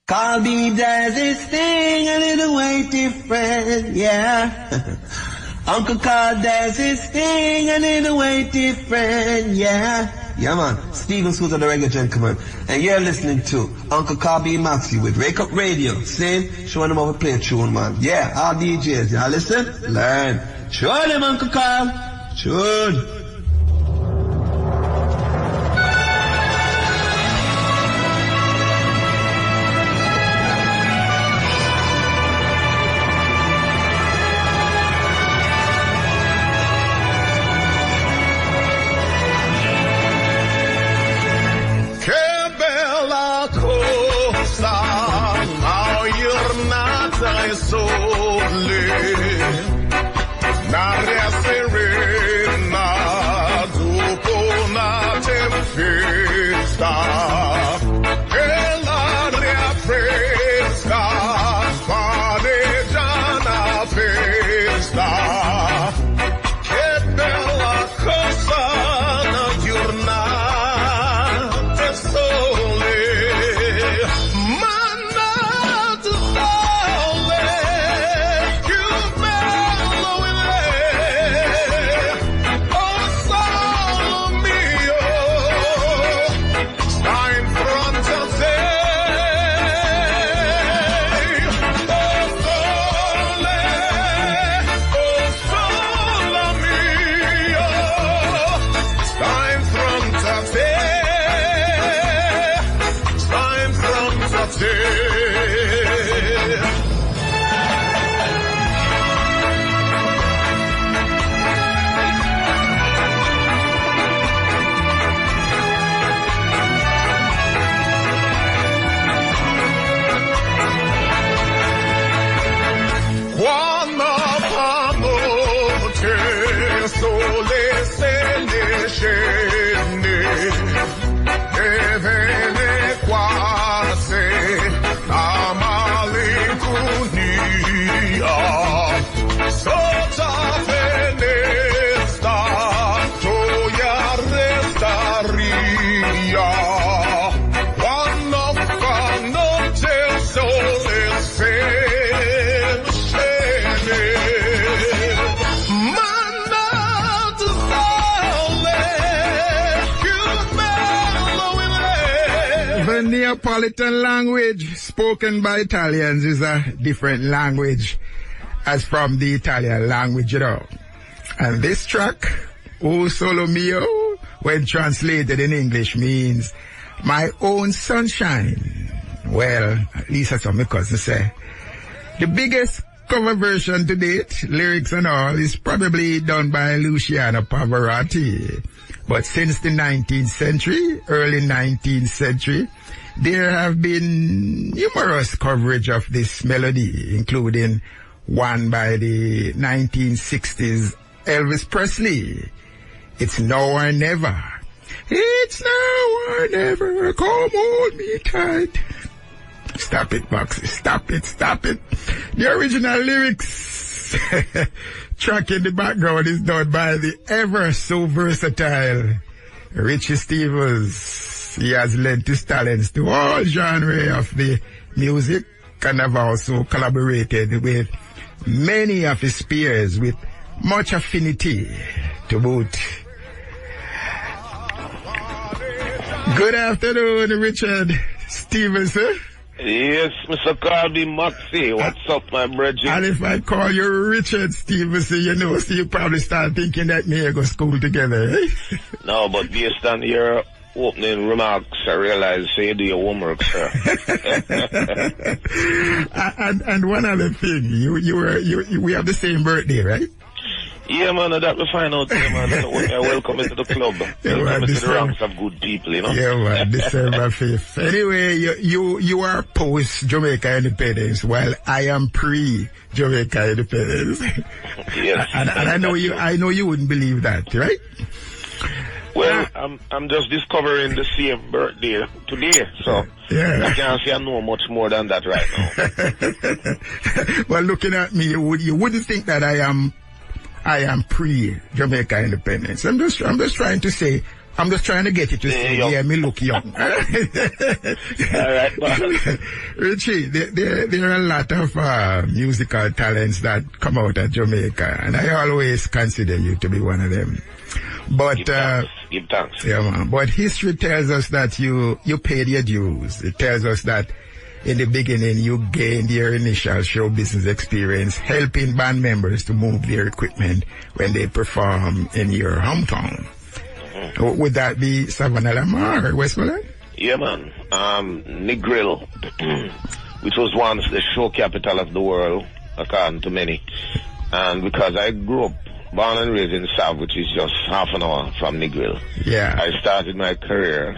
Call me Jazzy's thing a little way different, yeah. Uncle Carl does his thing a little way different, yeah. Yeah, man. Steven Sousa, the reggae gentleman. And you're listening to Uncle Carl B. Moxie with Wake Up Radio. Sing, showing them how to play a tune, man. Yeah, all DJs. Y'all listen? Learn. Show them, Uncle Carl. Tune. Neapolitan language spoken by Italians is a different language as from the Italian language, you know. And this track, O Solo Mio, when translated in English means my own sunshine. Well, at least that's what my cousin say. The biggest cover version to date, lyrics and all, is probably done by Luciano Pavarotti. But since the 19th century, early 19th century, there have been numerous coverage of this melody, including one by the 1960s Elvis Presley. It's now or never. It's now or never. Come hold me tight. Stop it, Moxie. Stop it. Stop it. The original lyrics track in the background is done by the ever so versatile Richie Stevens. He has lent his talents to all genres of the music and have also collaborated with many of his peers with much affinity to boot. Good afternoon, Richard Stevenson. Yes, Mr. Carl B. Moxie. What's up, my brethren? And if I call you Richard Stevenson, you know, so you probably start thinking that me and go school together, eh? No, but based on your opening remarks, I realize you do your homework, sir. and one other thing, we have the same birthday, right? Yeah, man, that we find out, man. So welcome into the club. Welcome into the ranks of good people, you know? Yeah, man, December 5th. Anyway, you are post-Jamaica independence, while I am pre-Jamaica independence. Yes. and I know you wouldn't believe that, right? Well, I'm just discovering the same birthday today, so I can't say I know much more than that right now. Well, looking at me, you wouldn't think that I am pre-Jamaica independence. I'm just trying to say I'm just trying to get you to say, yeah, me look young. All right, boss. Richie, there are a lot of musical talents that come out of Jamaica, and I always consider you to be one of them. But give thanks. Yeah, man. But history tells us that you paid your dues. It tells us that in the beginning you gained your initial show business experience helping band members to move their equipment when they perform in your hometown. Mm-hmm. Would that be Savannah Lamar or Westmoreland? Yeah, man. Negril, which was once the show capital of the world, according to many. And because I grew up, born and raised in the South, which is just half an hour from Negril. Yeah. I started my career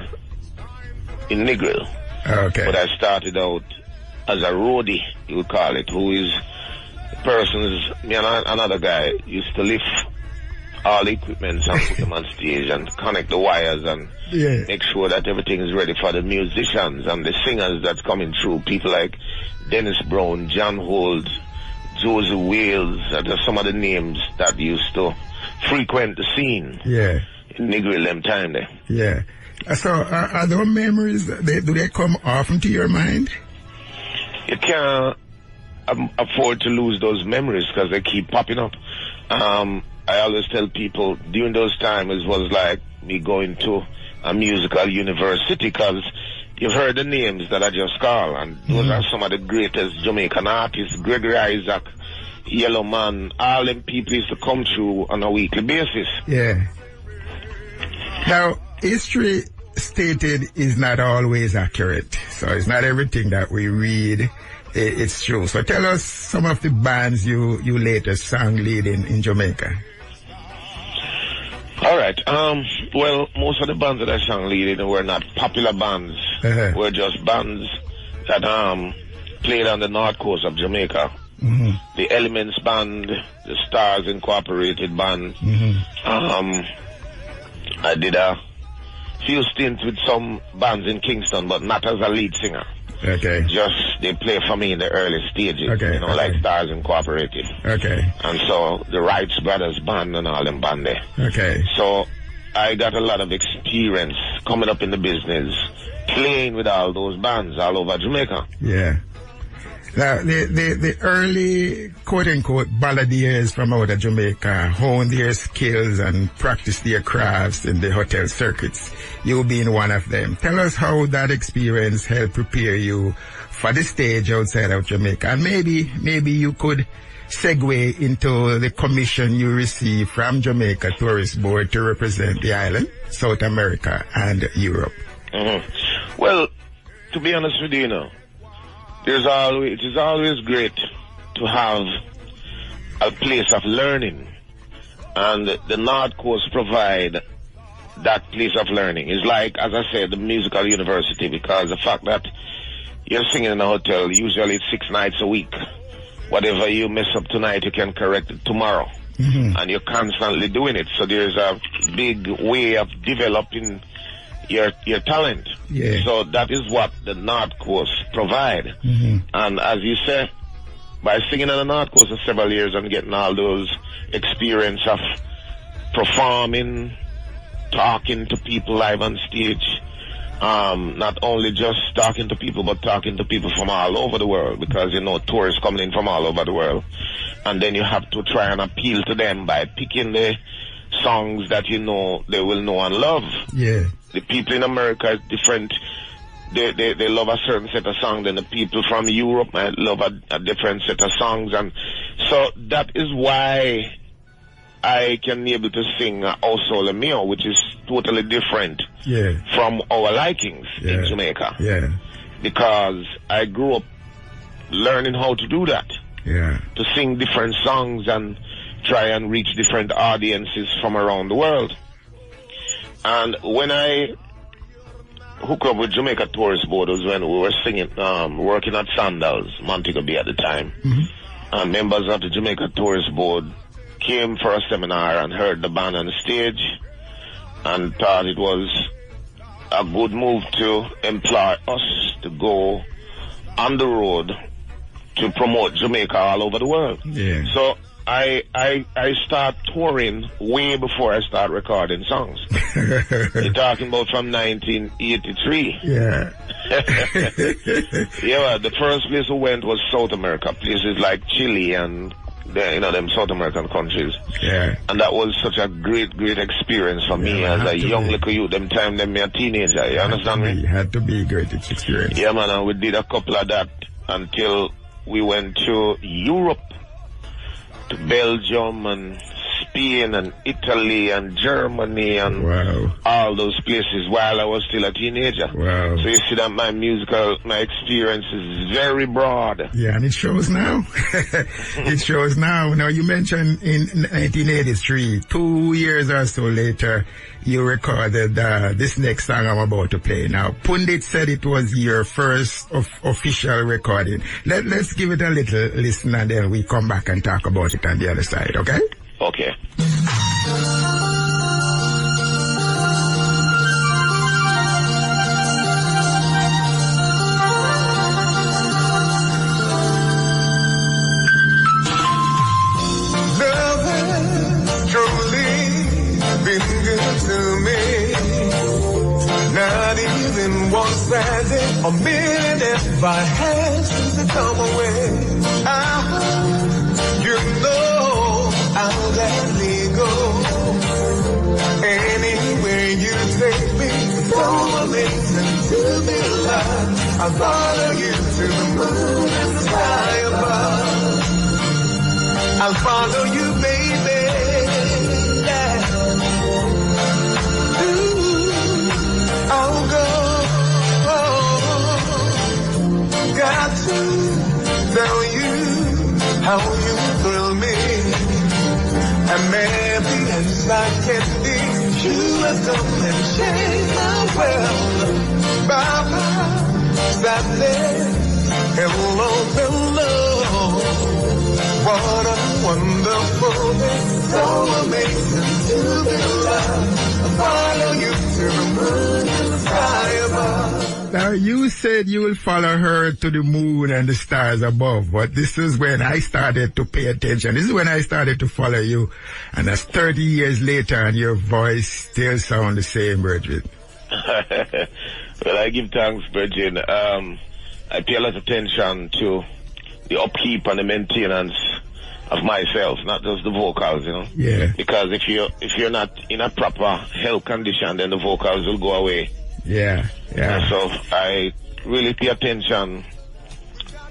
in Negril. Okay. But I started out as a roadie, you would call it, who is persons, me and another guy used to lift all the equipment and put them on stage and connect the wires and make sure that everything is ready for the musicians and the singers that's coming through. People like Dennis Brown, John Holt, Josie Wales, just some of the names that used to frequent the scene. Yeah. In Negril them time there. Yeah. So are those memories, do they come often to your mind? You can't afford to lose those memories because they keep popping up. I always tell people during those times it was like me going to a musical university because you've heard the names that I just called, and those are some of the greatest Jamaican artists. Gregory Isaac, Yellow Man, all them people used to come through on a weekly basis. Yeah. Now, history stated is not always accurate, so it's not everything that we read it's true. So tell us some of the bands you later sang lead in Jamaica. All right. Well, most of the bands that I sang lead in were not popular bands. Were just bands that played on the north coast of Jamaica. Mm-hmm. The Elements Band, the Stars Incorporated Band. Mm-hmm. I did a few stints with some bands in Kingston, but not as a lead singer. Okay. Just they play for me in the early stages, okay, like Stars Incorporated. Okay. And so the Wrights Brothers Band and all them band there. Okay. So I got a lot of experience coming up in the business, playing with all those bands all over Jamaica. Yeah. Now, the early quote-unquote balladeers from out of Jamaica honed their skills and practiced their crafts in the hotel circuits, you being one of them. Tell us how that experience helped prepare you for the stage outside of Jamaica. And maybe you could segue into the commission you received from Jamaica Tourist Board to represent the island, South America, and Europe. Mm-hmm. Well, to be honest with you, it is always great to have a place of learning, and the North Coast provide that place of learning. It's like, as I said, the musical university, because the fact that you're singing in a hotel, usually it's 6 nights a week. Whatever you mess up tonight, you can correct it tomorrow. Mm-hmm. And you're constantly doing it. So there's a big way of developing your talent. Yeah. So that is what the North Coast provide. Mm-hmm. And as you say, by singing on the North Coast for several years and getting all those experience of performing, talking to people live on stage, not only just talking to people, but talking to people from all over the world, because tourists coming in from all over the world, and then you have to try and appeal to them by picking the songs that they will know and love. Yeah. The people in America is different. They love a certain set of songs, and the people from Europe might love a different set of songs, and so that is why I can be able to sing O Sole Mio, which is totally different from our likings in Jamaica. Yeah. Because I grew up learning how to do that. Yeah. To sing different songs and try and reach different audiences from around the world. And when I hooked up with Jamaica Tourist Board was when we were singing, working at Sandals, Montego Bay at the time. Mm-hmm. And members of the Jamaica Tourist Board came for a seminar and heard the band on the stage and thought it was a good move to employ us to go on the road to promote Jamaica all over the world. Yeah. So I start touring way before I start recording songs. You're talking about from 1983. Yeah. Yeah, the first place we went was South America, places like Chile and them South American countries. Yeah. And that was such a great experience for me as a young little youth. Them time, me a teenager. You understand me? It had to be a great experience. Yeah, man, and we did a couple of that until we went to Europe, to Belgium and Spain and Italy and Germany and all those places while I was still a teenager. Wow. So you see that my experience is very broad. Yeah, and it shows now. It shows now. Now, you mentioned in 1983, 2 years or so later, you recorded this next song I'm about to play. Now, Pundit said it was your first official recording. Let's give it a little listen and then we come back and talk about it on the other side, okay? Okay. Love has truly been good to me. Not even one second or minute if I had to come away. You know I'll gladly go anywhere you take me. So amazing to be loved. I'll follow you to the moon and the sky above. I'll follow you, baby. Yeah. Ooh, I'll go. Got to tell you how you thrill me. And maybe as I can be, you have come and changed my world. Baba, sadness, hello, hello. What a wonderful day, so amazing to be loved. I follow you to the moon and the sky above. Now, you said you will follow her to the moon and the stars above, but this is when I started to pay attention. This is when I started to follow you, and that's 30 years later, and your voice still sounds the same, Bridget. Well, I give thanks, Bridget. I pay a lot of attention to the upkeep and the maintenance of myself, not just the vocals, Yeah. Because if you're not in a proper health condition, then the vocals will go away. Yeah. So I really pay attention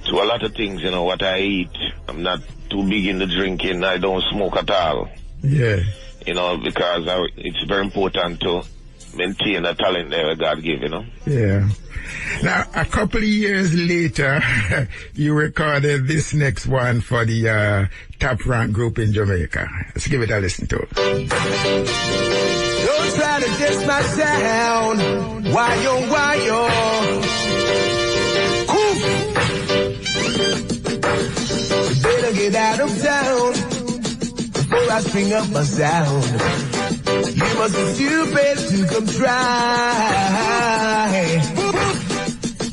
to a lot of things, what I eat. I'm not too big into drinking. I don't smoke at all. Yeah. Because it's very important to maintain the talent that God give, Yeah. Now, a couple of years later, you recorded this next one for the top rank group in Jamaica. Let's give it a listen to it. Don't try to diss my sound. Why, yo. Cool. You better get out of town before I string up my sound. You must be stupid to come try.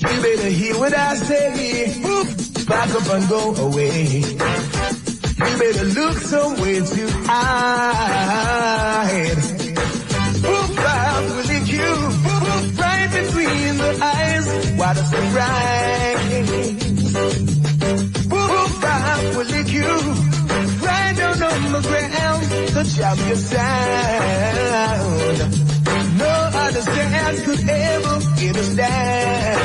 You better hear what I say. Back up and go away. You better look somewhere to hide. I'll lick you right between the eyes. Why does it rise? I will lick you right down on the ground. The champion sound. No other sound could ever get us down.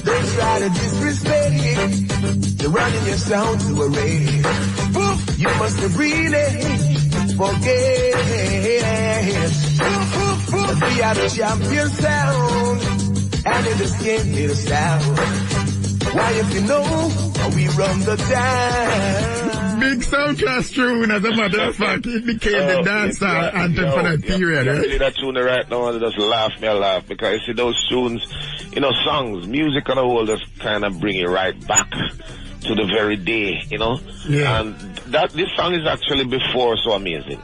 Don't try to disrespect. You're running your sound to a rave. You must have really forget. We are the champion sound, and in this game it is sound. Why, if you know, we run the town. Big sound class tune, as a matter of fact, it became the dance anthem for that period, right? You see that tune right now and just laugh because you see those tunes, songs, music on the whole just kind of bring you right back to the very day, Yeah. And this song is actually before So Amazing.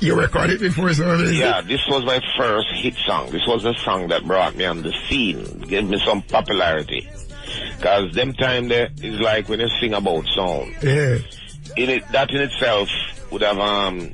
You recorded before So Amazing? Yeah, this was my first hit song. This was the song that brought me on the scene, gave me some popularity. Because them time there is like when you sing about sound. Yeah. That in itself would have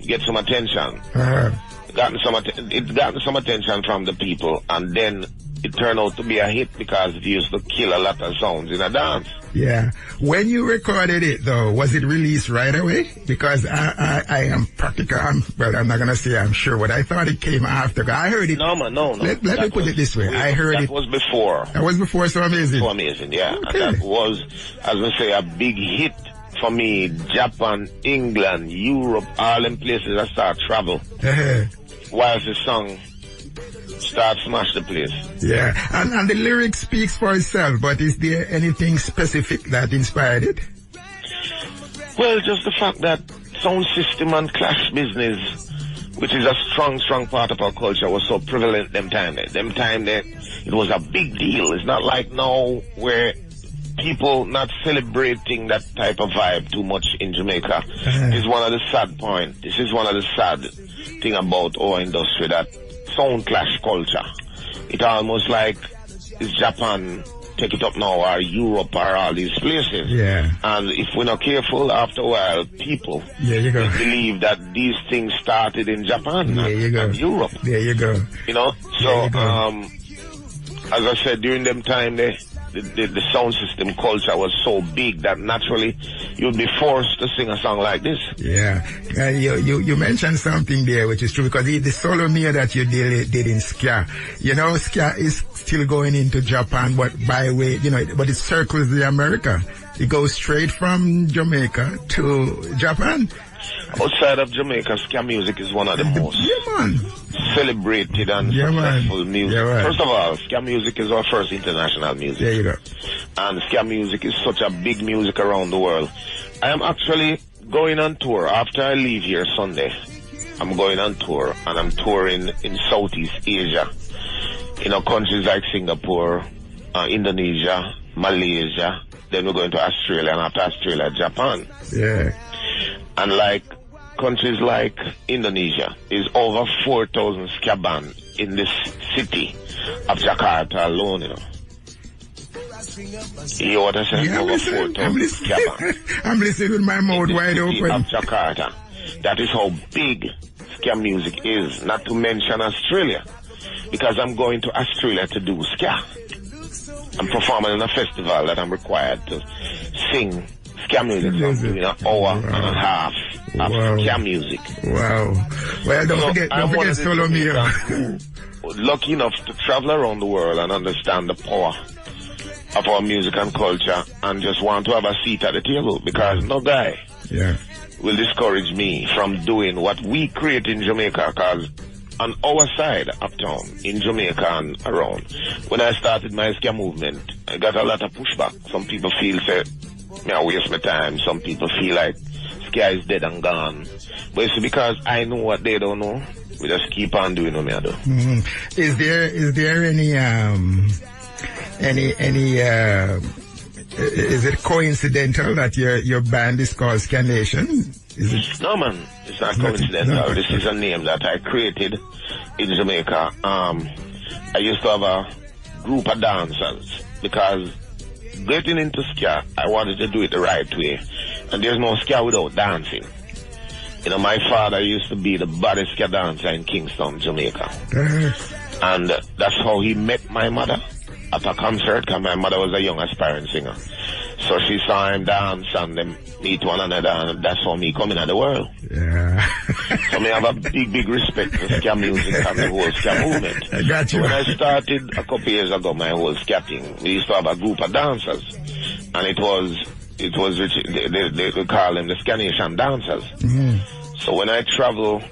get some attention. It gotten some attention from the people, and then it turned out to be a hit because it used to kill a lot of sounds in a dance. Yeah. When you recorded it though, was it released right away? Because I am practical. Well, I'm not gonna say I'm sure, but I thought it came after. I heard it. No, man, no. Let me put it this way. I heard that it. That was before. That was before So Amazing. So Amazing, yeah. Okay. And that was, as we say, a big hit for me. Japan, England, Europe, all them places I start travel. Whilst the song start smash the place. Yeah, and the lyric speaks for itself, but is there anything specific that inspired it? Well, just the fact that sound system and clash business, which is a strong part of our culture, was so prevalent them time there. It was a big deal. It's not like now where people not celebrating that type of vibe too much in Jamaica. It's one of the sad points. This is one of the sad thing about our industry, that sound clash culture. It almost like it's Japan take it up now, or Europe, or all these places. Yeah. And if we're not careful, after a while, people will believe that these things started in Japan and Europe. There you go. You know? So, as I said, during them time, the sound system culture was so big that naturally you'd be forced to sing a song like this. Yeah. You mentioned something there which is true, because the solo mia that you did in ska, you know, ska is still going into Japan, but by way, you know, but it circles the America. It goes straight from Jamaica to Japan. Outside of Jamaica, ska music is one of the most celebrated and successful music. First of all, ska music is our first international music. There you go. And ska music is such a big music around the world. I am actually going on tour after I leave here Sunday. I'm going on tour, and I'm touring in Southeast Asia. You know, countries like Singapore, Indonesia, Malaysia. Then we're going to Australia, and after Australia, Japan. Yeah. And like countries like Indonesia, is over 4,000 ska band in this city of Jakarta alone, you know. You hear what I said? Yeah, over 4,000 ska band. I'm listening with my mouth wide open. Of Jakarta. That is how big ska music is, not to mention Australia. Because I'm going to Australia to do ska. I'm performing in a festival that I'm required to sing ska music. So I'm doing an hour and a half of ska music. Wow. Well, don't forget Solo Mio. Lucky enough to travel around the world and understand the power of our music and culture, and just want to have a seat at the table, because no guy will discourage me from doing what we create in Jamaica, because on our side uptown in Jamaica and around, when I started my ska movement, I got a lot of pushback. Some people feel I waste my time. Some people feel like ska is dead and gone. But it's because I know what they don't know. We just keep on doing what I do. Mm-hmm. Is there any is it coincidental that your band is called Ska Nation? Is it? No, man, it's not coincidental. This is a name that I created in Jamaica. I used to have a group of dancers, because getting into ska, I wanted to do it the right way. And there's no ska without dancing. You know, my father used to be the baddest ska dancer in Kingston, Jamaica. And that's how he met my mother at a concert, because my mother was a young aspiring singer. So she saw him dance and them meet one another, and that's how me come into the world. Yeah. So me have a big respect for ska music and the whole ska movement. I got you. So when I started a couple years ago, my whole ska thing, we used to have a group of dancers. And it was Richie, they call them the Ska Nation dancers. Mm-hmm. So when I travel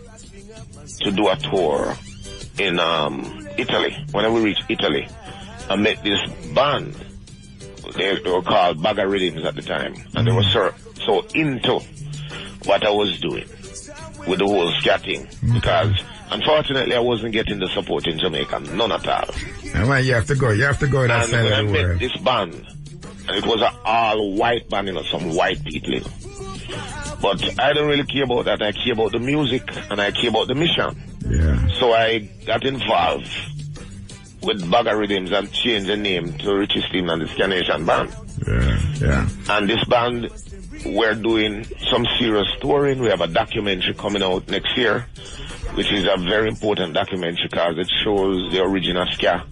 to do a tour in Italy, whenever we reach Italy, I met this band. They were called Bagger Rhythms at the time, and they were so into what I was doing with the whole ska thing, because unfortunately I wasn't getting the support in Jamaica, none at all. And when you have to go that and side of the world. I met this band, and it was an all-white band, you know, some white people, you know. But I don't really care about that. I care about the music, and I care about the mission. Yeah. So I got involved with Bagger Rhythms and changed the name to Richie and the Ska Nation band. Yeah. And this band we're doing some serious touring. We have a documentary coming out next year, which is a very important documentary because it shows the original ska,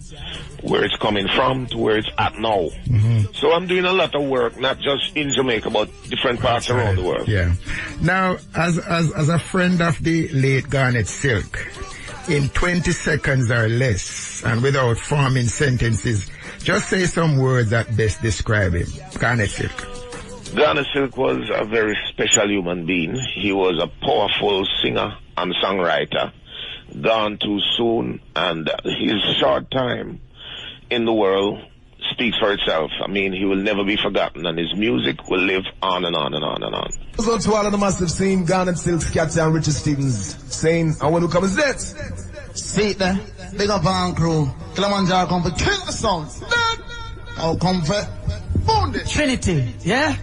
where it's coming from to where it's at now. So I'm doing a lot of work, not just in Jamaica, but different parts around the world. Yeah. Now, as a friend of the late Garnet Silk, in 20 seconds or less, and without forming sentences, just say some words that best describe him. Garnet Silk. Garnet Silk was a very special human being. He was a powerful singer and songwriter, gone too soon, and his short time in the world speaks for itself. I mean, he will never be forgotten, and his music will live on and on and on and on. So to all of the massive scene, Garnet Silk, Scat and Richie Stevens, saying, and when we come is this? See it there, big up on crew, Kilimanjaro come for kill the sounds. Oh, come for Trinity, yeah?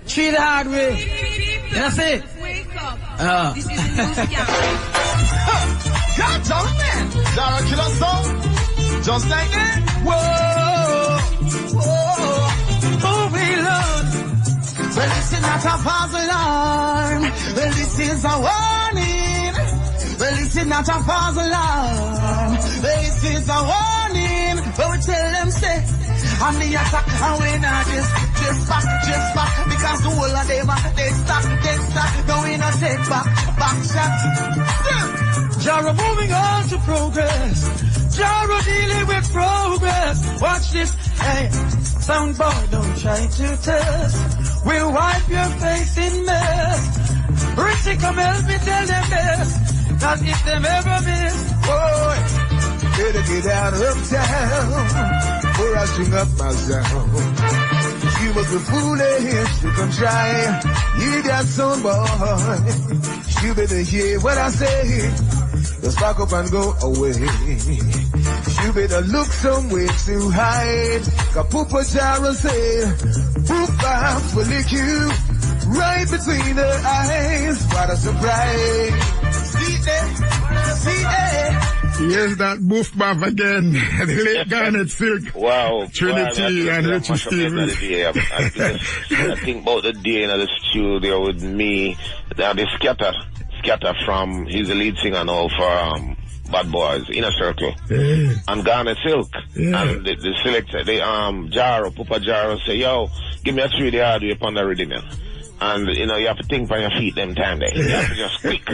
Treat the hard way. You know it? Wake up. This is the news, God damn man, Dara killer song, just like that. Whoa, whoa, oh we Lord. Well, this is not a false alarm. Well, this is a warning. Well, this is not a false alarm. Well, this is a warning. But we tell them, say, I'm the attack, and we not just back, because the whole of them, they stack, no we not take back shot. Jaro moving on to progress. Jaro dealing with progress. Watch this, hey, sound boy, don't try to test. We'll wipe your face in mess. Richie, come help me tell them this, that if them ever miss, boy, better get out of town, before I string up my sound. You must be foolish, you can try, you got some boy. You better hear what I say, just back up and go away. You better look somewhere to hide, cause Poopa Jara said, Poopa will lick you right between the eyes. What a surprise. See there. Here's that boof buff again. The late Garnet Silk. Wow. Trinity and Richie Stevens. I think about the day in the studio with me. Now the Scatter from, he's the lead singer now for Bad Boys, Inner Circle. Yeah. And Garnet Silk. Yeah. And the selector, Jaro, Poopa Jaro say, yo, give me a 3D hard way upon the rhythm. And, you know, you have to think on your feet them time there. You have to just quick.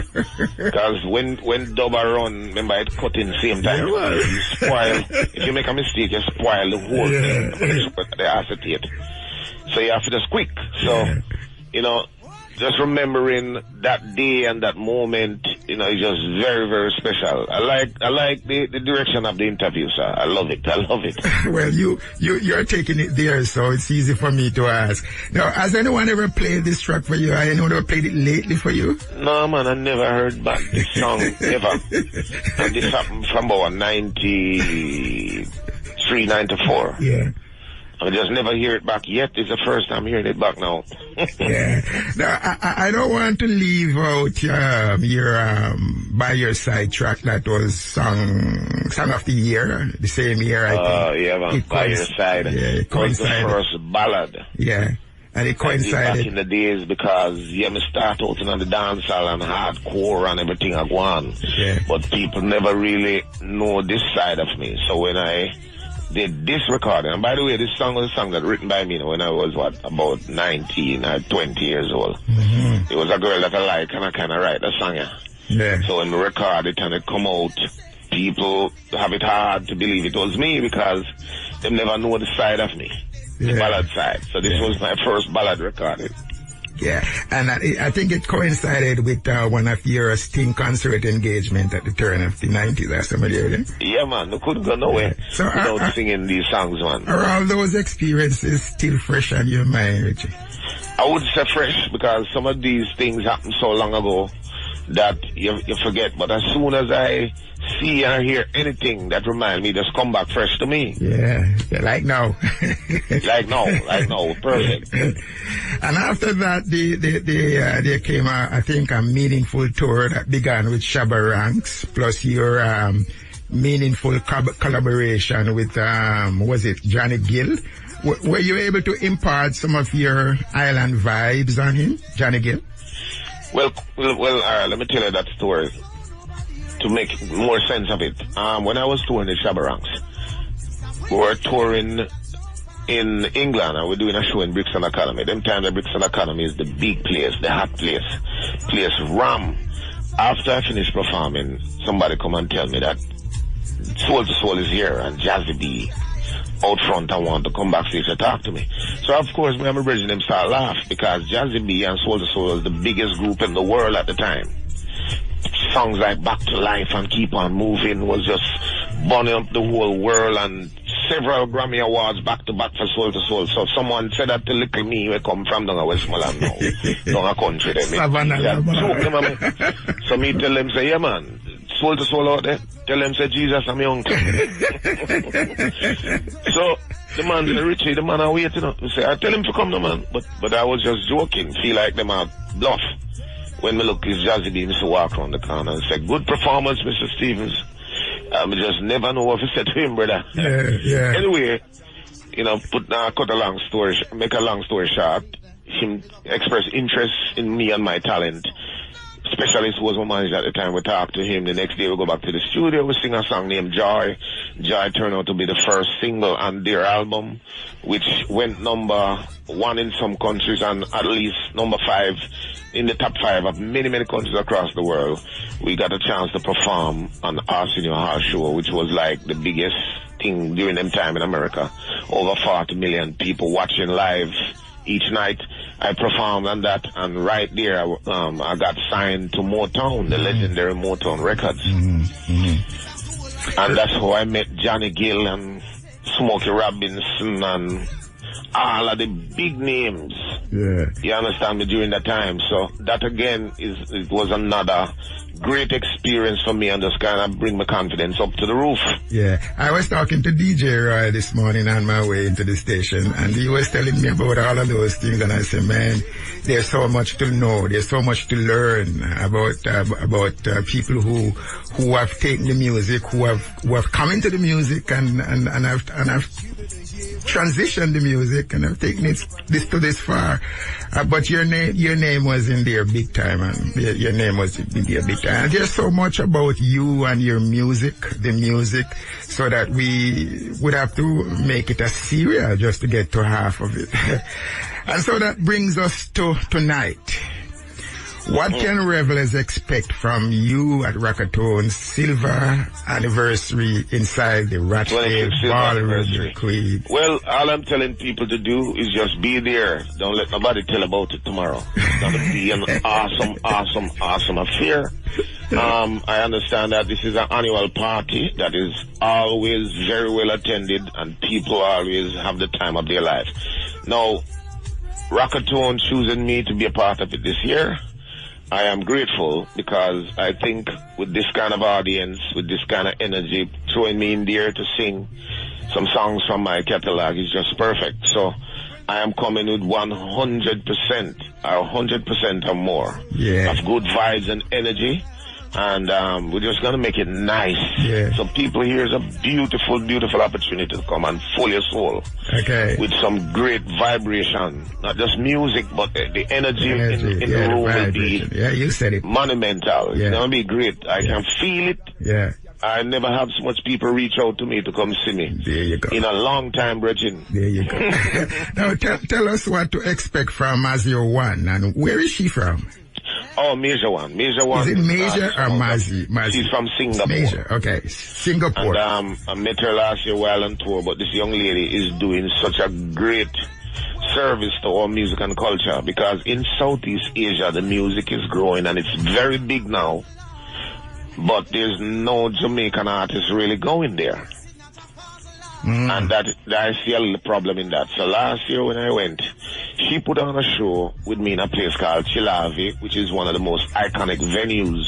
Because when double run, remember it cut in the same time. You spoil, if you make a mistake, you spoil the whole thing. The acetate. So you have to just quick. So, you know, just remembering that day and that moment, you know, is just very, very special. I like the direction of the interview, sir. I love it. Well, you're taking it there, so it's easy for me to ask. Now, has anyone ever played this track for you? Has anyone ever played it lately for you? No, man, I never heard back this song, ever. And this happened from about 93, 94. Yeah. I just never hear it back yet. It's the first time hearing it back now. Yeah. Now, I don't want to leave out your By Your Side track that was song of the year, the same year, I think. Yeah, man. By Your Side. Yeah, it coincided. Was the first ballad. Yeah. And it coincided. Back in the days because, me start out in the dancehall and hardcore and everything I go on. Yeah. But people never really know this side of me. So when I did this recording, and by the way, this song was a song that written by me when I was, about 19 or 20 years old. Mm-hmm. It was a girl that I like, and I kind of write the song, yeah. So when we record it and it come out, people have it hard to believe it was me because they never know the side of me, the ballad side. So this was my first ballad recording. Yeah, and I think it coincided with one of your Sting concert engagement at the turn of the 90s or something. Yeah, man, we couldn't go nowhere without singing these songs, man. Are all those experiences still fresh on your mind, Richie? I would say fresh because some of these things happened so long ago that you forget. But as soon as I see or hear anything that reminds me, just come back fresh to me. Yeah, like now. like now, perfect. And after that, there came, I think, a meaningful tour that began with Shabba Ranks, plus your meaningful collaboration with, was it Johnny Gill? Were you able to impart some of your island vibes on him, Johnny Gill? Well, let me tell you that story to make more sense of it. When I was touring the Shabarangs, we were touring in England and we're doing a show in Brixton Academy. Them time the Brixton Academy is the big place, the hot place ram. After I finished performing, somebody come and tell me that Soul to Soul is here and Jazzy B out front and want to come backstage to talk to me. So of course me and my brethren them start laugh because Jazzy B and Soul to Soul was the biggest group in the world at the time. Songs like Back to Life and Keep On Moving was just burning up the whole world, and several Grammy Awards back to back for Soul to Soul. So someone said that to little me we come from down a Westmoreland now, down a country there. So me tell them say, yeah man, Soul to Soul out there. Tell them say Jesus I'm your uncle. So the man say Richie, the man I wait, you know. Say I tell him to come, no man, but I was just joking. Feel like them are bluff. When me look his Jazzy B, Mr. walk around the corner and say, good performance, Mr. Stevens. I just never know what he said to him, brother. Yeah. Anyway, you know, make a long story short, him expressed interest in me and my talent. Specialist was my manager at the time. We talked to him. The next day we go back to the studio. We sing a song named Joy. Joy turned out to be the first single on their album, which went number 1 in some countries and at least number 5 in the top 5 of many, many countries across the world. We got a chance to perform on Arsenio Hall Show, which was like the biggest thing during them time in America. Over 40 million people watching live each night. I performed on that, and right there, I got signed to Motown, the legendary Motown Records. And that's how I met Johnny Gill and Smokey Robinson and all of the big names. Yeah. You understand me, during that time. So that again it was another great experience for me and just kind of bring my confidence up to the roof. Yeah. I was talking to DJ Roy this morning on my way into the station, and he was telling me about all of those things, and I said, man, there's so much to know, there's so much to learn about people who have taken the music, who have come into the music and have transitioned the music and have taken it this far. But your name was in there big time, and your name was in there big time. And there's so much about you and your music, the music, so that we would have to make it a serial just to get to half of it. And so that brings us to tonight. What can revelers expect from you at Rockatone's silver anniversary inside the Rochdale Ballroom, Queen? Well, all I'm telling people to do is just be there. Don't let nobody tell about it tomorrow. It's going to be an awesome affair. I understand that this is an annual party that is always very well attended, and people always have the time of their life. Now, Rockatone choosing me to be a part of it this year, I am grateful, because I think with this kind of audience, with this kind of energy, throwing me in there to sing some songs from my catalog is just perfect. So I am coming with 100% or more of good vibes and energy. And we're just going to make it nice. Yeah. So people, here's a beautiful, beautiful opportunity to come and fill your soul. Okay. With some great vibration. Not just music, but the energy in the room will be you said it. monumental. Yeah. It's going to be great. I can feel it. Yeah. I never have so much people reach out to me to come see me. There you go. In a long time, Bridget. There you go. Now tell us what to expect from Mazio One, and where is she from? Oh, Major One. Major One. Is it Major or Mazi? She's from Singapore. Major, okay. Singapore. And I met her last year while on tour, but this young lady is doing such a great service to our music and culture, because in Southeast Asia the music is growing and it's very big now, but there's no Jamaican artist really going there. And that I see a little problem in that. So last year when I went, she put on a show with me in a place called Chilavi, which is one of the most iconic venues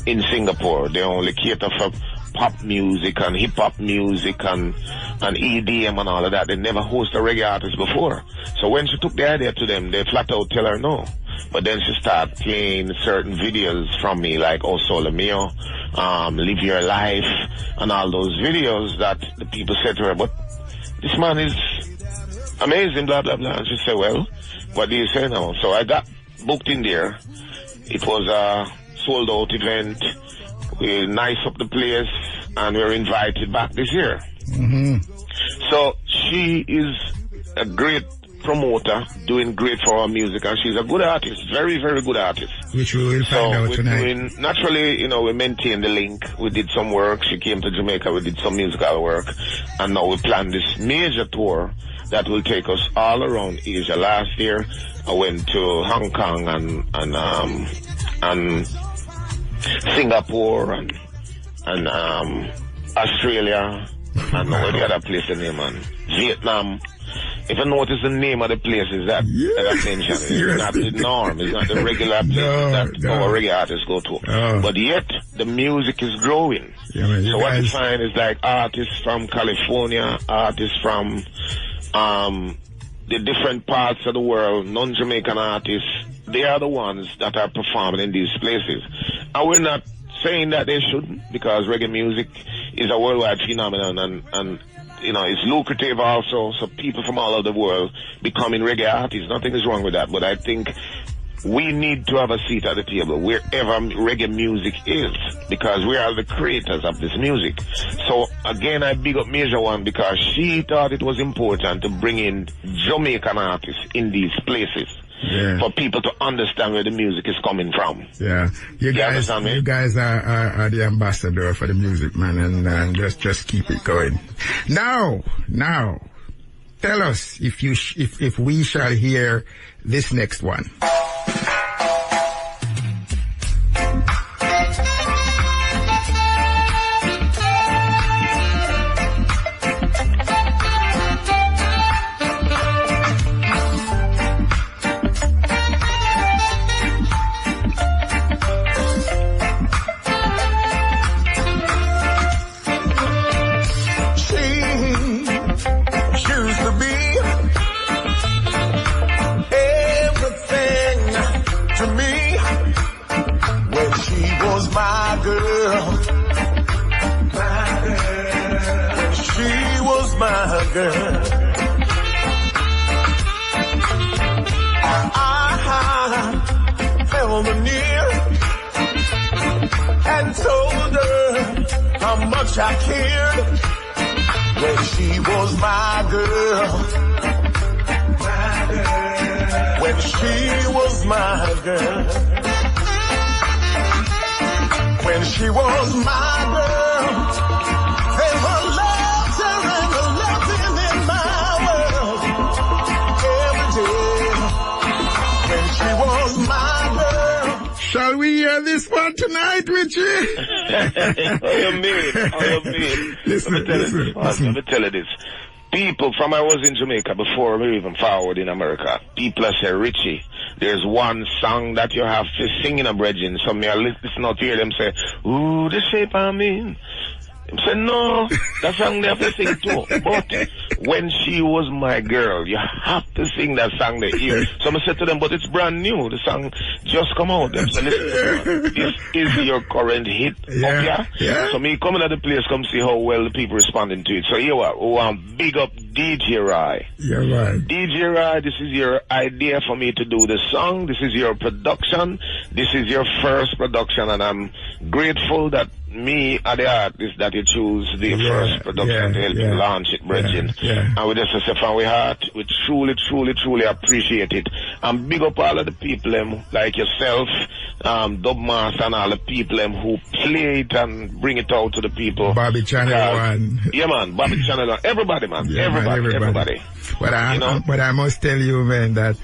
in Singapore. They only cater for pop music and hip hop music and EDM and all of that. They never host a reggae artist before. So when she took the idea to them, they flat out tell her no. But then she started playing certain videos from me, like Oh Solo Mio, Live Your Life, and all those videos that the people said to her, but this man is amazing, blah, blah, blah. And she said, well, what do you say now? So I got booked in there. It was a sold out event. We nice up the place, and we were invited back this year. So she is a great promoter, doing great for our music, and she's a good artist, very, very good artist. Which we will find out tonight. Naturally, you know, we maintained the link. We did some work. She came to Jamaica. We did some musical work, and now we plan this major tour that will take us all around Asia. Last year, I went to Hong Kong and Singapore and Australia, and now the other place the name, man, Vietnam. If you notice the name of the places that I mentioned, it's not the norm, it's not the regular place that our reggae artists go to. But yet, the music is growing. So what you find is like artists from California, artists from the different parts of the world, non-Jamaican artists, they are the ones that are performing in these places. And we're not saying that they shouldn't, because reggae music is a worldwide phenomenon, and you know, it's lucrative also, so people from all over the world becoming reggae artists. Nothing is wrong with that, but I think we need to have a seat at the table wherever reggae music is, because we are the creators of this music. So again, I big up Major One, because she thought it was important to bring in Jamaican artists in these places. For people to understand where the music is coming from. You guys are the ambassador for the music, man, and just keep it going. Now, tell us if we shall hear this next one. I held her near and told her how much I cared when she was my girl. When she was my girl. When she was my girl. There were laughter and a loving in my world every day. When she was my girl. Shall we hear this one tonight, Richie? How you mean? Let me tell you this. People from I was in Jamaica before we even forward in America. People say, Richie, there's one song that you have to sing in a bridging. So me I listen out to hear them say, ooh, the shape I mean. I said, no, that song they have to sing too. But when she was my girl, you have to sing that song they hear. So I said to them, but it's brand new. The song just come out. They said, listen, this is your current hit. Yeah. So me coming at the place, come see how well the people responding to it. So here we want big up DJ Rai. Yeah, right. DJ Rai, this is your idea for me to do the song. This is your production. This is your first production, and I'm grateful that me are the artist that you choose the first production to help you launch it, Bridging. And we just say from our heart, we truly appreciate it. And big up all of the people like yourself, Dub Master, and all the people who play it and bring it out to the people. Bobby Channel One. Yeah, man, Bobby Channel One. Everybody, man. Everybody. But I must tell you, man, that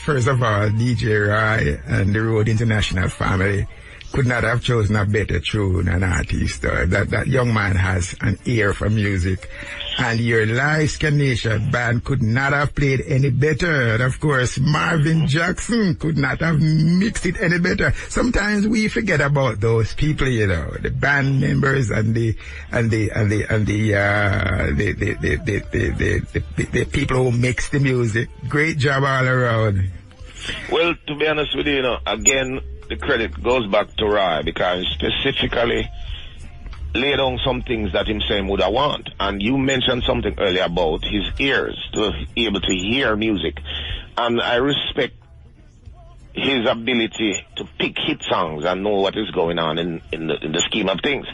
first of all, DJ Rai and the Road International family could not have chosen a better tune and artist. That young man has an ear for music, and your Live Scandinavia band could not have played any better. And of course, Marvin Jackson could not have mixed it any better. Sometimes we forget about those people, you know, the band members and the people who mix the music. Great job all around. Well, to be honest with you, again, the credit goes back to Roy because specifically laid on some things that him saying would I want. And you mentioned something earlier about his ears to be able to hear music. And I respect his ability to pick hit songs and know what is going on in the scheme of things.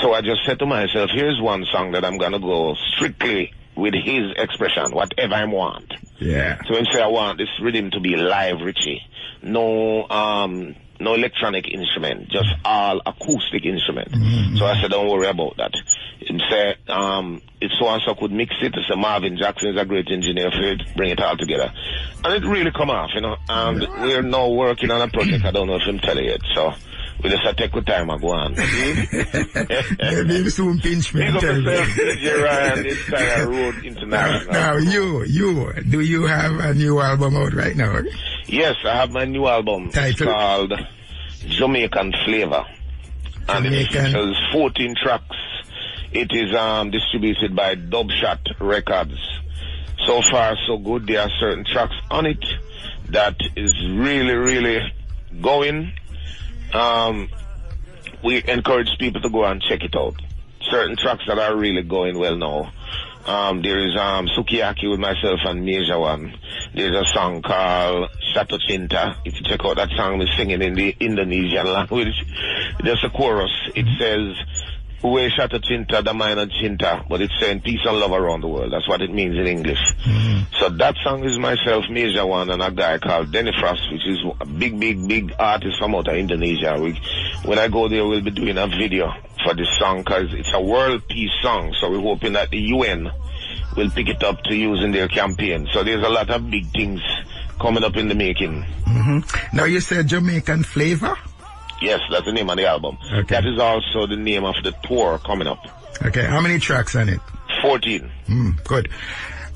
So I just said to myself, here's one song that I'm going to go strictly with his expression, whatever I want. Yeah. So when say I want this rhythm to be live, Richie, no electronic instrument, just all acoustic instrument. Mm-hmm. So I said, don't worry about that. He said, if so-and-so could mix it, I said, Marvin Jackson is a great engineer for it, bring it all together. And it really come off, and we're now working on a project, I don't know if I'm telling you yet, so we just have to take the time and go on. Maybe soon pinch me. Big up yourself, DJ Ryan, this time I Road International. Now, do you have a new album out right now? Yes, I have my new album. Title? It's called Jamaican Flavor. And it features 14 tracks. It is distributed by Dubshot Records. So far, so good. There are certain tracks on it that is really, really going. We encourage people to go and check it out. Certain tracks that are really going well now. There is Sukiyaki with myself and Major One. There's a song called Shato Cinta. If you check out that song, we're singing in the Indonesian language. There's a chorus. It says, Uwe Shato Cinta, Damainan Cinta, but it's saying peace and love around the world. That's what it means in English. Mm-hmm. So that song is myself, Major One, and a guy called Denny Frost, which is a big artist from out of Indonesia. When I go there, we'll be doing a video for this song because it's a world peace song. So we're hoping that the UN will pick it up to use in their campaign. So there's a lot of big things coming up in the making. Mm-hmm. Now you said Jamaican Flavor? Yes, that's the name of the album. Okay. That is also the name of the tour coming up. Okay, how many tracks on it? 14. Good.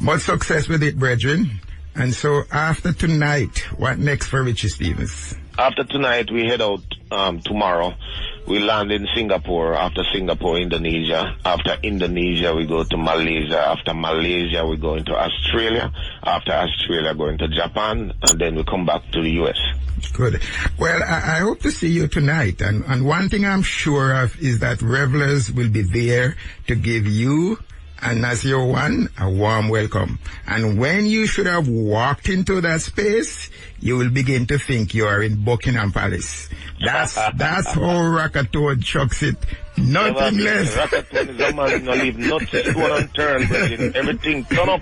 Much success with it, brethren. And so after tonight, what next for Richie Stevens? After tonight, we head out tomorrow. We land in Singapore. After Singapore, Indonesia. After Indonesia, we go to Malaysia. After Malaysia, we go into Australia. After Australia, going to Japan. And then we come back to the U.S. Good. Well, I hope to see you tonight. And one thing I'm sure of is that revelers will be there to give you and Nasir One a warm welcome. And when you should have walked into that space, you will begin to think you are in Buckingham Palace. That's how Rockatoad chucks it. Nothing less. Rockatoad is a man who leave not stone unturned, but everything turn up.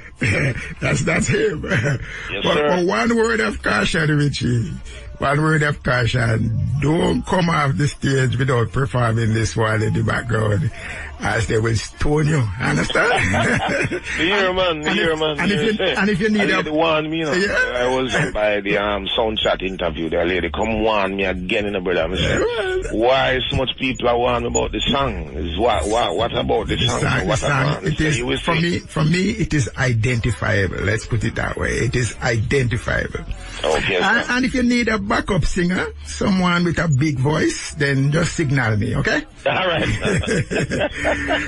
That's him. Yes, but one word of caution, Richie. One word of caution. Don't come off the stage without performing this one in the background, as they will stone you. Understand? man. And if you need a warn me, I was by the sound chat interview. The lady come warn me again in the brother. I said, why so much people are warning about the song? Is what about the song? The song it is, for me, it is identifiable. Let's put it that way. It is identifiable. Okay. And if you need a backup singer, someone with a big voice, then just signal me, okay? All right.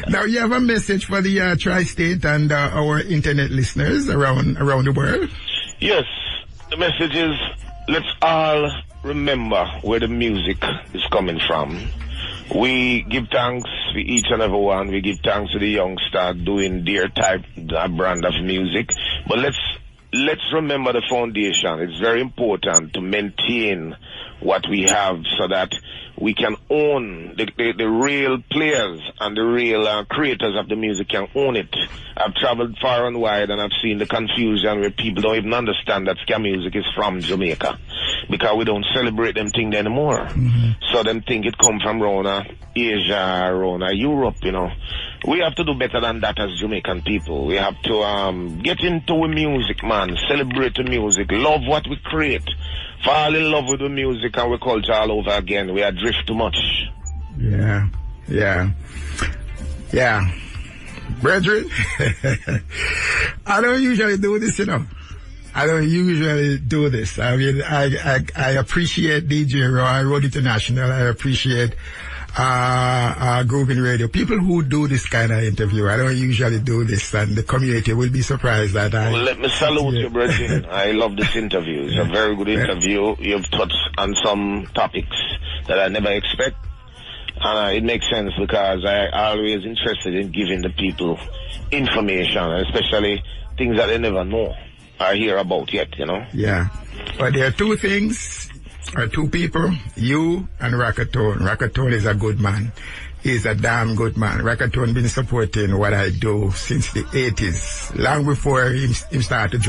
Now, you have a message for the tri-state and our internet listeners around the world? Yes. The message is, let's all remember where the music is coming from. We give thanks for each and every one. We give thanks to the youngster doing their type, brand of music. But let's remember the foundation. It's very important to maintain what we have so that we can own the real players and the real creators of the music can own it. I've traveled far and wide and I've seen the confusion where people don't even understand that ska music is from Jamaica because we don't celebrate them things anymore. Mm-hmm. So them think it come from around Asia, around Europe, We have to do better than that as Jamaican people. We have to get into music, man. Celebrate the music. Love what we create. Fall in love with the music and we culture all over again. We adrift too much. Yeah. Brethren, I don't usually do this, I don't usually do this. I mean, I appreciate DJ Roy Road International. I appreciate grooving radio. People who do this kind of interview, I don't usually do this, and the community will be surprised that Well, let me salute you, Bridget. I love this interview. It's a very good interview. You've touched on some topics that I never expect. And it makes sense because I always interested in giving the people information, especially things that they never know or hear about yet, you know? Yeah. But there are two things, or two people, you and Rockatone. Rockatone is a good man. He's a damn good man. Rockatone been supporting what I do since the 80s. Long before he started.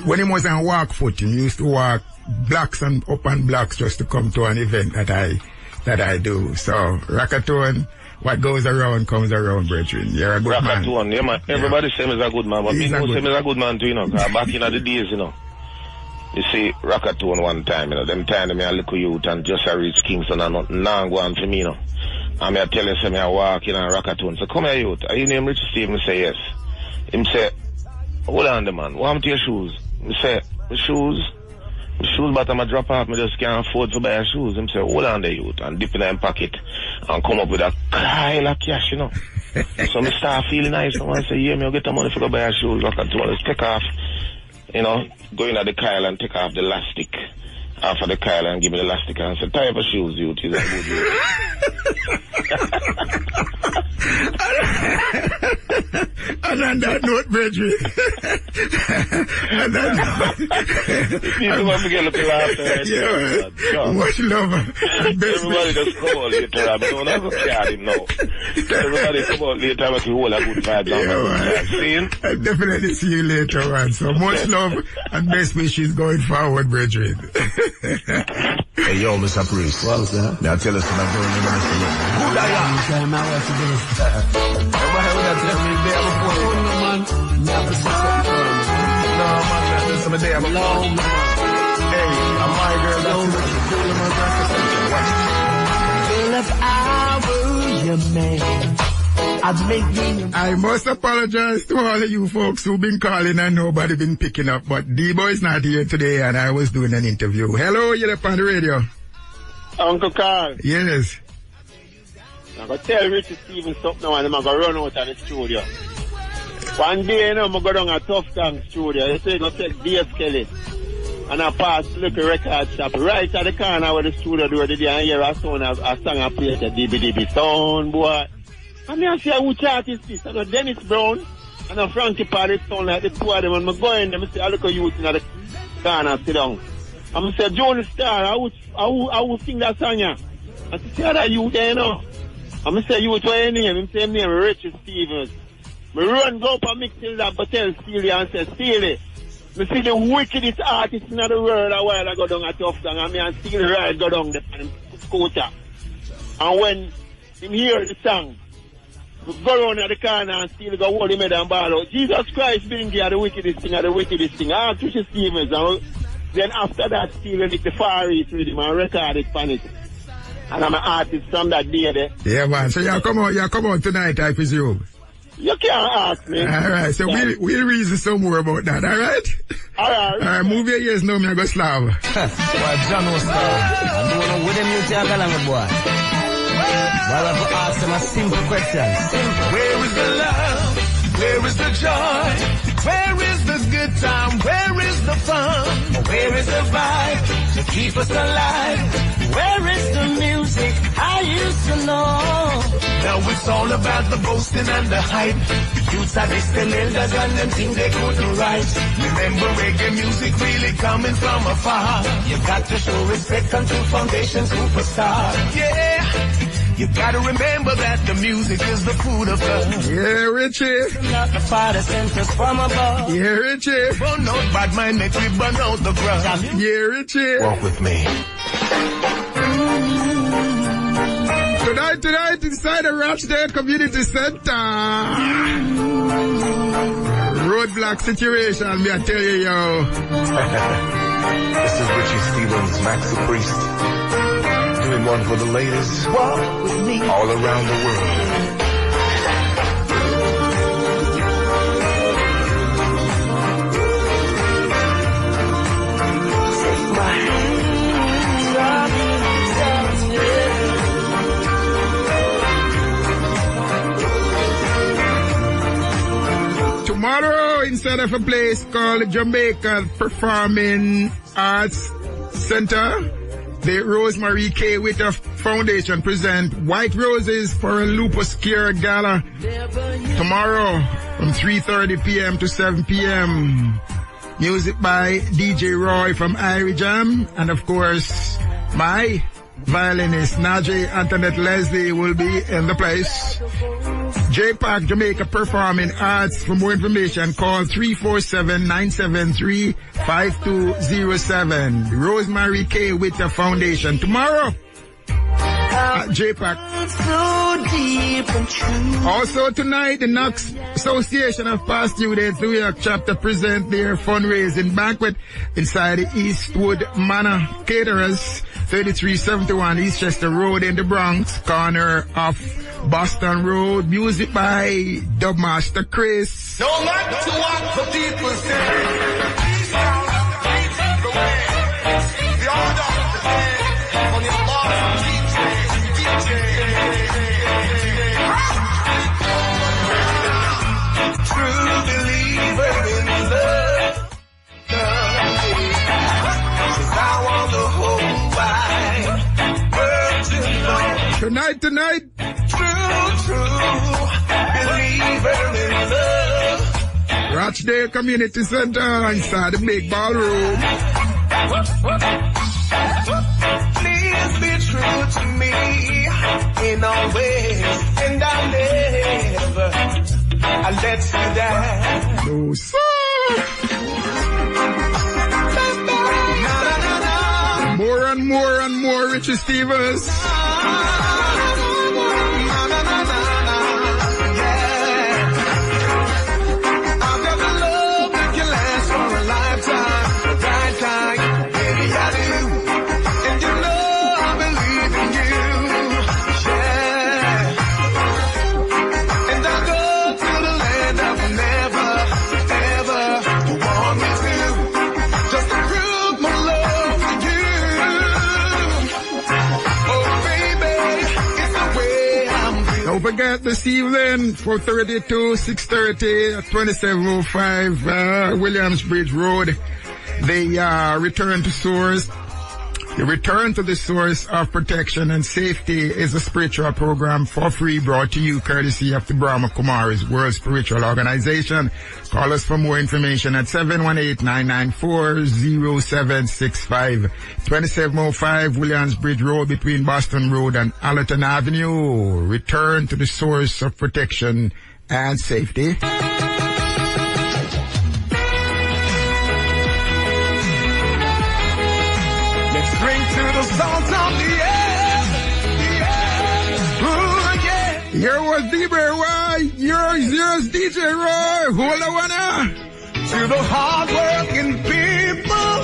When he was on walk foot, he used to walk blocks and up and blocks just to come to an event that I do. So, Rockatone, what goes around comes around, brethren. You're a good man. Rockatone, yeah, man. Everybody say he's a good man, but people say he's a good man too, you know. Back in the days, you know. You see, Rockatone one time, you know, them time me a little youth and just I reach Kingston and nothing now go on for me, you know. And I tell you, say me I walk in on Rockatone. So come here, youth. Are you named Richie Steve? I say yes. Him say, hold on, the man. What happened to your shoes? I say, the shoes bottom I drop off, I just can't afford to buy shoes. Him say, hold on the youth, and dip in them pocket and come up with a pile of cash, you know. So I start feeling nice. Someone say, yeah, me I'll get the money for to buy shoes. Rockatone, let's take off, you know, go in at the Kyle and take off the elastic. Off of the Kyle and give me the elastic and say, tie up your shoes, youth. Is a good youth. And on that note, brethren. And that note. People must get a little laughter. Yeah, much love. Everybody just come out later. I don't ever care him now. Everybody come out later but you hold a good vibe down. I'll definitely see you later, man. So much love and best wishes going forward, brethren. Hey, yo, Mr. Priest. What's that? Now tell us what I'm doing in the Mr. Who I'm telling my wife to do this. Everybody would have tell me there before. No, man. Never said something. No, man, that's the day before. No, man. Hey, I'm my girl, that's the Well, if I were your man, I'd make me. I must apologize to all of you folks who've been calling and nobody been picking up, but D-Boy is not here today and I was doing an interview. Hello, you're up on the radio. Uncle Carl. Yes. I'm going to tell Richie Stevens something now and I'm going to run out of the studio. One day, you know, I'm going to go down a Tough Gang studio. You say, go take Dave Kelly. And I pass little record shop right at the corner where the studio door the day and hear a song I play the DBDB sound, boy. I mean, I say, which artist is this? I know Dennis Brown and I Frankie Paris sound like the two of them. And I go in there, I say, I look at youth in the corner, sit down. I'm going to say, Johnny Star, I would sing that song, yeah. I say, that youth there, you know. I'm going to say, youth, what your name? I'm saying, name, Richie Stevens. I run, go up and mix in that, but tell Steely and say, Steely. I see the wickedest artist in the world a while I go down a Tough Gang, and me and Steely ride go down the scooter. And when he hear the song, we go around at the corner and Steely go hold him head and ball out. Jesus Christ being there, the wickedest thing. Ah, Richie Stevens. And then after that, Steely did the Far East with him and recorded for it. And I'm an artist from that day there. Yeah, man. So you come out tonight, I presume. You can't ask me. Alright, so we'll reason some more about that, alright? Alright, move your ears now, me I go slav. Boy, John was there. I'm doing with him, you take a long boy. Well, I have to ask him a simple question. Where is the love? Where is the joy? Where is the good time? Where is the fun? Where is the vibe to keep us alive? Where is the music I used to know? Now it's all about the boasting and the hype. Youths are distant elders and them think they couldn't write. Remember reggae music really coming from afar. You got to show respect unto Foundation Superstar. Yeah. You gotta remember that the music is the food of love. Yeah, Richie. Not the Father sent us from above. Yeah, Richie. Burn out bad mind, make we burn out the grudge. Yeah, Richie. Walk with me. Tonight inside the Rochdale Community Center. Roadblock situation, me I tell you, yo. This is Richie Stevens, Maxi Priest. Doing one for the ladies Walk with me all around the world. Take my hand, out of a place called Jamaica Performing Arts Center. The Rosemary K. Witter Foundation present White Roses for a Lupus Cure Gala tomorrow from 3:30 p.m. to 7 p.m. Music by DJ Roy from Irie Jam, and of course, my violinist Najee Antoinette Leslie will be in the place. J-Park Jamaica Performing Arts. For more information, call 347-973-5207. Rosemary K. Witter Foundation tomorrow at J-Park. Also tonight, the Knox Association of Past Students New York chapter present their fundraising banquet inside the Eastwood Manor Caterers, 3371 Eastchester Road in the Bronx, corner of Boston Road. Music by Dubmaster Chris. Don't like to what the people say. The order of the day on your boss, DJ. True believer in love. 'Cause I want the whole wide world to know. Tonight. True believer in love. Rochdale Community Center inside the big ballroom. Please be true to me in all ways, and I'll never let you down. No, sir. More and more Richie Stevens. Don't forget this evening, 4:30 to 6:30 at 2705 Williamsbridge Road. They return to source. The Return to the Source of Protection and Safety is a spiritual program for free brought to you courtesy of the Brahma Kumaris World Spiritual Organization. Call us for more information at 718-994-0765. 2705 Williamsbridge Road between Boston Road and Allerton Avenue. Return to the Source of Protection and Safety. Drink to the salt of the air. Ooh, yeah. Here was D-Bear. Yours, DJ Roy. Hold on now. To the hard-working people,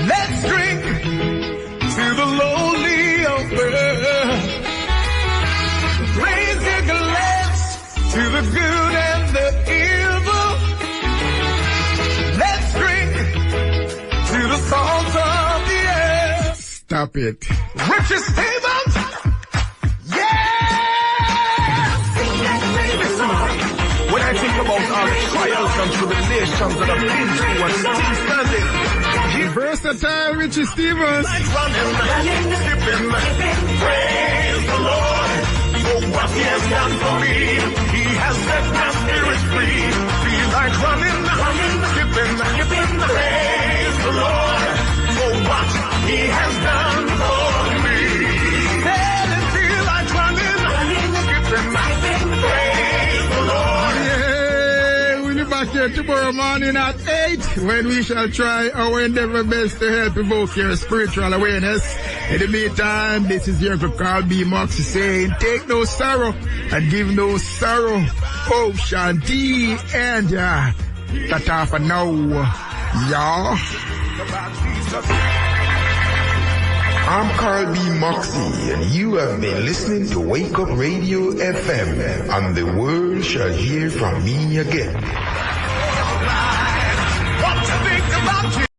let's drink to the lowly of earth. Raise your glass to the good and the evil. Let's drink to the salt of the earth. Stop it. Richie Stevens. When I think about all the trials and tribulations that I've been through and still standing, Versatile Richie Stevens. like running, skipping, praise the Lord for what He has done for me. He has set my spirit free. Feel like running, skipping, praise the Lord for what He has done for me. Tell and feel like running, skipping, praise the Lord. We'll be back here tomorrow morning at 8 when we shall try our endeavor best to help evoke your spiritual awareness. In the meantime, this is your Uncle Carl B. Moxie saying, take no sorrow and give no sorrow. Oh, Shanti and ta-ta for now, y'all. I'm Carl B. Moxie, and you have been listening to Wake Up Radio FM, and the world shall hear from me again. What to think about you?